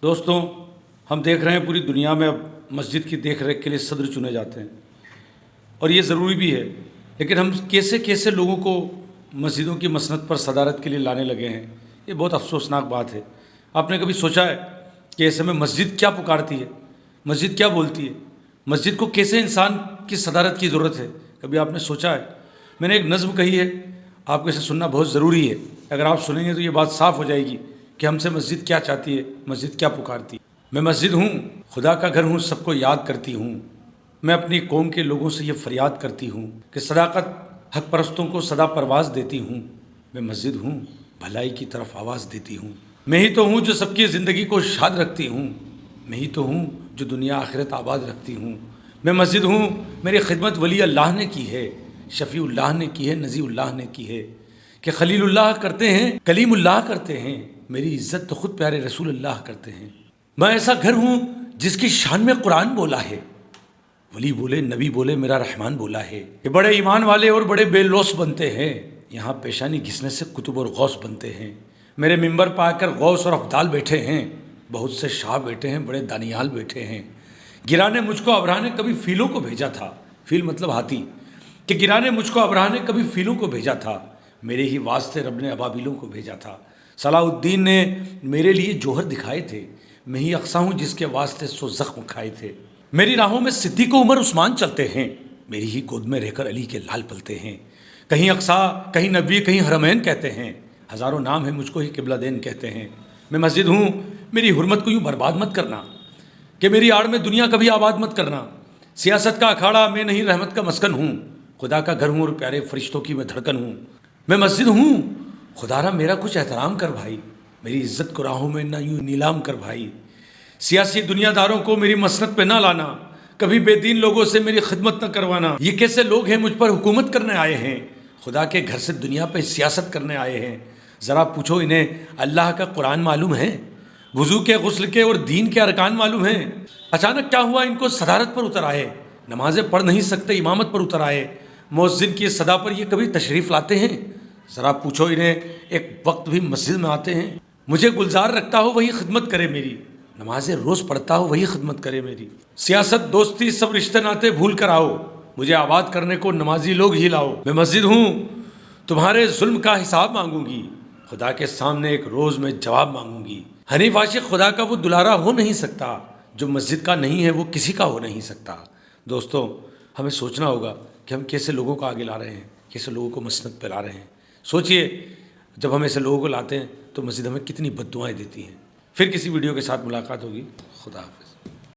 दोस्तों, हम देख रहे हैं पूरी दुनिया में अब मस्जिद की देख रेख के लिए सदर चुने जाते हैं और ये ज़रूरी भी है, लेकिन हम कैसे कैसे लोगों को मस्जिदों की मसनद पर सदारत के लिए लाने लगे हैं। ये बहुत अफसोसनाक बात है। आपने कभी सोचा है कि ऐसे में मस्जिद क्या पुकारती है, मस्जिद क्या बोलती है, मस्जिद को कैसे इंसान की सदारत की ज़रूरत है? कभी आपने सोचा है? मैंने एक नज़्म कही है, आपको इसे सुनना बहुत ज़रूरी है। अगर आप सुनेंगे तो ये बात साफ़ हो जाएगी कि हमसे मस्जिद क्या चाहती है, मस्जिद क्या पुकारती है। मैं मस्जिद हूँ, खुदा का घर हूँ, सबको याद करती हूँ। मैं अपनी कौम के लोगों से ये फरियाद करती हूँ कि सदाकत हक परस्तों को सदा परवाज़ देती हूँ। मैं मस्जिद हूँ, भलाई की तरफ आवाज़ देती हूँ। मैं ही तो हूँ जो सबकी ज़िंदगी को शाद रखती हूँ। मैं ही तो हूँ जो दुनिया आखिरत आबाद रखती हूँ। मैं मस्जिद हूँ, मेरी खिदमत वली अल्लाह ने की है, शफ़ीउल्लाह ने की है, नज़ीउल्लाह ने की है कि खलीलुल्लाह करते हैं, कलीमुल्लाह करते हैं। मेरी इज़्ज़त तो ख़ुद प्यारे रसूलुल्लाह करते हैं। मैं ऐसा घर हूँ जिसकी शान में कुरान बोला है, वली बोले नबी बोले मेरा रहमान बोला है कि बड़े ईमान वाले और बड़े बेलौस बनते हैं, यहाँ पेशानी घिसने से कुतुब और गौस बनते हैं। मेरे मिंबर पर आकर गौस और अफ़दाल बैठे हैं, बहुत से शाह बैठे हैं, बड़े दानियाल बैठे हैं। गिराने मुझको अबराह ने कभी फ़ीलों को भेजा था, फ़ील मतलब हाथी, कि गिराने मुझको अबराह ने कभी फ़ीलों को भेजा था। मेरे ही वास्ते रब ने अबाबिलों को भेजा था। सलाउद्दीन ने मेरे लिए जौहर दिखाए थे, मैं ही अक्सा हूँ जिसके वास्ते सो ज़ख्म खाए थे। मेरी राहों में सिद्दीक़ व उमर उस्मान चलते हैं, मेरी ही गोद में रहकर अली के लाल पलते हैं। कहीं अक्सा, कहीं नबी, कहीं हरमैन कहते हैं, हज़ारों नाम है मुझको ही किबलादैन कहते हैं। मैं मस्जिद हूँ, मेरी हुर्मत को यूँ बर्बाद मत करना कि मेरी आड़ में दुनिया कभी आबाद मत करना। सियासत का अखाड़ा मैं नहीं, रहमत का मस्कन हूँ, खुदा का घर हूँ और प्यारे फरिश्तों की मैं धड़कन हूँ। मैं मस्जिद हूँ, खुदारा मेरा कुछ एहतराम कर भाई, मेरी इज़्ज़त को राहों में ना यूँ नीलाम कर भाई। सियासी दुनियादारों को मेरी मसनद पे ना लाना, कभी बेदीन लोगों से मेरी खिदमत न करवाना। ये कैसे लोग हैं मुझ पर हुकूमत करने आए हैं, खुदा के घर से दुनिया पे सियासत करने आए हैं। ज़रा पूछो इन्हें अल्लाह का कुरान मालूम है, वुज़ू के, गुस्ल के और दीन के अरकान मालूम हैं? अचानक क्या हुआ इनको सदारत पर उतर आए, नमाज़ें पढ़ नहीं सकते इमामत पर उतर आए, मुअज्जिन की सदा पर ये कभी तशरीफ़ लाते हैं? ज़रा पूछो इन्हें एक वक्त भी मस्जिद में आते हैं? मुझे गुलजार रखता हो वही खिदमत करे मेरी, नमाज़ें रोज़ पढ़ता हो वही खिदमत करे मेरी। सियासत दोस्ती सब रिश्ते नाते भूल कर आओ, मुझे आबाद करने को नमाजी लोग ही लाओ। मैं मस्जिद हूँ, तुम्हारे जुल्म का हिसाब मांगूंगी, खुदा के सामने एक रोज़ में जवाब मांगूंगी। हनीफ आशिक खुदा का वो दुलारा हो नहीं सकता, जो मस्जिद का नहीं है वो किसी का हो नहीं सकता। दोस्तों, हमें सोचना होगा कि हम कैसे लोगों को आगे ला रहे हैं, कैसे लोगों को मसनद पे ला रहे हैं। सोचिए, जब हम ऐसे लोगों को लाते हैं तो मस्जिद हमें कितनी बद्दुआएं देती हैं। फिर किसी वीडियो के साथ मुलाकात होगी। खुदा हाफ़िज़।